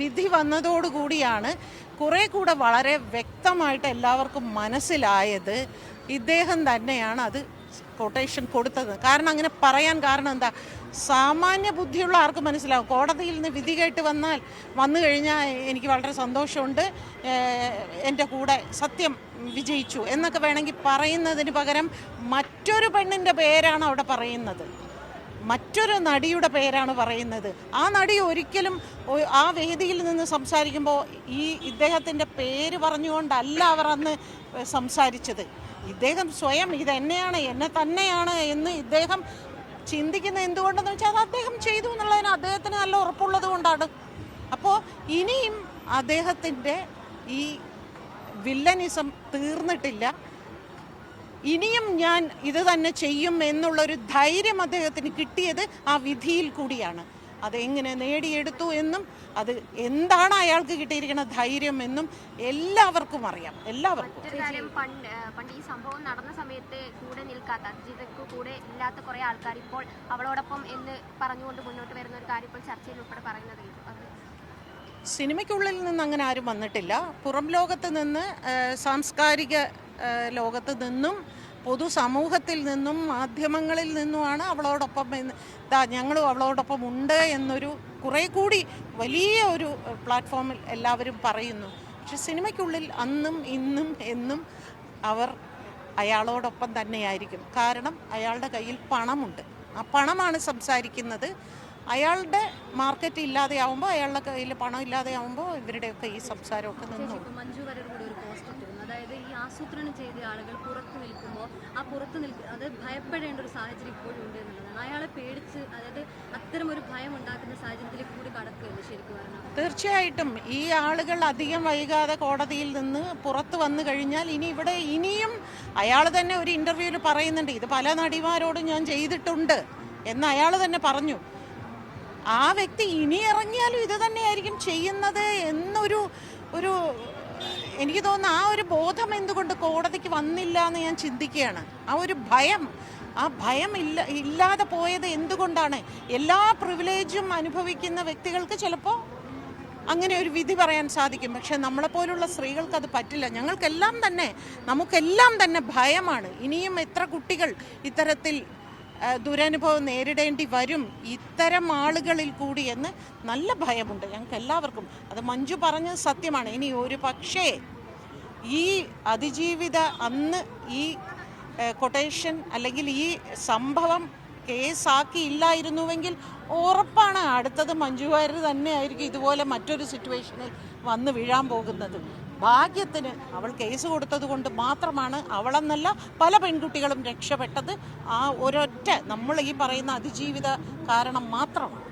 വിധി വന്നതോടുകൂടിയാണ് കുറെ കൂടെ വളരെ വ്യക്തമായിട്ട് എല്ലാവർക്കും മനസ്സിലായത് ഇദ്ദേഹം തന്നെയാണ് അത് കൊട്ടേഷൻ കൊടുത്തത്. കാരണം അങ്ങനെ പറയാൻ കാരണം എന്താ, സാമാന്യ ബുദ്ധിയുള്ള ആർക്ക് മനസ്സിലാവും. കോടതിയിൽ നിന്ന് വിധി കേട്ട് വന്നു കഴിഞ്ഞാൽ എനിക്ക് വളരെ സന്തോഷമുണ്ട്, എൻ്റെ കൂടെ സത്യം വിജയിച്ചു എന്നൊക്കെ വേണമെങ്കിൽ പറയുന്നതിന് പകരം മറ്റൊരു പെണ്ണിൻ്റെ പേരാണ് അവിടെ പറയുന്നത്, മറ്റൊരു നടിയുടെ പേരാണ് പറയുന്നത്. ആ നടി ഒരിക്കലും ആ വേദിയിൽ നിന്ന് സംസാരിക്കുമ്പോൾ ഇദ്ദേഹത്തിൻ്റെ പേര് പറഞ്ഞുകൊണ്ടല്ല അവർ അന്ന് സംസാരിച്ചത്. ഇദ്ദേഹം സ്വയം ഇതെന്നെയാണ്, എന്നെ തന്നെയാണ് എന്ന് ഇദ്ദേഹം ചിന്തിക്കുന്നത് എന്തുകൊണ്ടെന്ന് വെച്ചാൽ അത് അദ്ദേഹം ചെയ്തു എന്നുള്ളതിന് അദ്ദേഹത്തിന് നല്ല ഉറപ്പുള്ളത് കൊണ്ടാണ്. അപ്പോൾ ഇനിയും അദ്ദേഹത്തിൻ്റെ ഈ വില്ലനിസം തീർന്നിട്ടില്ല. ഇനിയും ഞാൻ ഇത് തന്നെ ചെയ്യും എന്നുള്ളൊരു ധൈര്യം അദ്ദേഹത്തിന് കിട്ടിയത് ആ വിധിയിൽ കൂടിയാണ്. അതെങ്ങനെ നേടിയെടുത്തു എന്നും അത് എന്താണ് അയാൾക്ക് കിട്ടിയിരിക്കുന്ന ധൈര്യം എന്നും എല്ലാവർക്കും അറിയാം. എല്ലാവർക്കും പണ്ട് ഈ സംഭവം നടന്ന സമയത്ത് കൂടെ നിൽക്കാത്ത, അതിജീവിതയ്ക്ക് കൂടെ ഇല്ലാത്ത കുറെ ആൾക്കാർ ഇപ്പോൾ അവളോടൊപ്പം എന്ന് പറഞ്ഞുകൊണ്ട് മുന്നോട്ട് വരുന്ന ഒരു കാര്യം ഇപ്പോൾ ചർച്ചയിൽ ഉൾപ്പെടെ പറയുന്നത് സിനിമയ്ക്കുള്ളിൽ നിന്ന് അങ്ങനെ ആരും വന്നിട്ടില്ല. പുറം ലോകത്ത് നിന്ന്, സാംസ്കാരിക ലോകത്ത് നിന്നും, പൊതുസമൂഹത്തിൽ നിന്നും, മാധ്യമങ്ങളിൽ നിന്നുമാണ് അവളോടൊപ്പം ഞങ്ങളും അവളോടൊപ്പം ഉണ്ട് എന്നൊരു കുറെ കൂടി വലിയ ഒരു പ്ലാറ്റ്ഫോമിൽ എല്ലാവരും പറയുന്നു. പക്ഷെ സിനിമയ്ക്കുള്ളിൽ അന്നും ഇന്നും എന്നും അവർ അയാളോടൊപ്പം തന്നെയായിരിക്കും. കാരണം അയാളുടെ കയ്യിൽ പണമുണ്ട്, ആ പണമാണ് സംസാരിക്കുന്നത്. അയാളുടെ മാർക്കറ്റ് ഇല്ലാതെയാവുമ്പോൾ, അയാളുടെ കയ്യിൽ പണം ഇല്ലാതെയാവുമ്പോൾ ഇവരുടെയൊക്കെ ഈ സംസാരമൊക്കെ നിന്നു. അതായത് ഈ ആസൂത്രണം ചെയ്ത ആളുകൾ പുറത്തു നിൽക്കുമ്പോൾ അത് ഭയപ്പെടേണ്ട ഒരു സാഹചര്യം ഇപ്പോഴും ഉണ്ട് എന്നുള്ളതാണ്. അയാളെ പേടിച്ച്, അതായത് അത്തരം ഒരു ഭയം ഉണ്ടാക്കുന്ന സാഹചര്യത്തിലേക്ക് കൂടി കടക്കുകയല്ലേ ശരിക്കും പറഞ്ഞാൽ? തീർച്ചയായിട്ടും ഈ ആളുകൾ അധികം വൈകാതെ കോടതിയിൽ നിന്ന് പുറത്തു വന്നു കഴിഞ്ഞാൽ ഇനിയും അയാൾ തന്നെ ഒരു ഇന്റർവ്യൂവിൽ പറയുന്നുണ്ട്, ഇത് പല നടിമാരോടും ഞാൻ ചെയ്തിട്ടുണ്ട് എന്ന് അയാൾ തന്നെ പറഞ്ഞു. ആ വ്യക്തി ഇനി ഇറങ്ങിയാലും ഇത് തന്നെയായിരിക്കും ചെയ്യുന്നത് എന്നൊരു എനിക്ക് തോന്നുന്നു. ആ ഒരു ബോധം എന്തുകൊണ്ട് കോടതിക്ക് വന്നില്ല എന്ന് ഞാൻ ചിന്തിക്കുകയാണ്. ആ ഒരു ഭയം ഇല്ലാതെ പോയത് എന്തുകൊണ്ടാണ്? എല്ലാ പ്രിവിലേജും അനുഭവിക്കുന്ന വ്യക്തികൾക്ക് ചിലപ്പോൾ അങ്ങനെ ഒരു വിധി പറയാൻ സാധിക്കും. പക്ഷെ നമ്മളെപ്പോലുള്ള സ്ത്രീകൾക്ക് അത് പറ്റില്ല. നമുക്കെല്ലാം തന്നെ ഭയമാണ്. ഇനിയും എത്ര കുട്ടികൾ ഇത്തരത്തിൽ ദുരനുഭവം നേരിടേണ്ടി വരും ഇത്തരം ആളുകളിൽ കൂടി എന്ന് നല്ല ഭയമുണ്ട് ഞങ്ങൾക്ക് എല്ലാവർക്കും. അത് മഞ്ജു പറഞ്ഞത് സത്യമാണ്. ഇനി ഒരു പക്ഷേ ഈ അതിജീവിത അന്ന് ഈ കൊട്ടേഷൻ അല്ലെങ്കിൽ ഈ സംഭവം കേസാക്കിയില്ലായിരുന്നുവെങ്കിൽ ഉറപ്പാണ് അടുത്തത് മഞ്ജു വാര്യർ തന്നെയായിരിക്കും ഇതുപോലെ മറ്റൊരു സിറ്റുവേഷനിൽ വന്ന് വീഴാൻ പോകുന്നത്. ഭാഗ്യത്തിന് അവൾ കേസ് കൊടുത്തത് കൊണ്ട് മാത്രമാണ് അവളെന്നല്ല പല പെൺകുട്ടികളും രക്ഷപ്പെട്ടത്. ആ ഒരൊറ്റ നമ്മൾ ഈ പറയുന്ന അതിജീവിത കാരണം മാത്രമാണ്.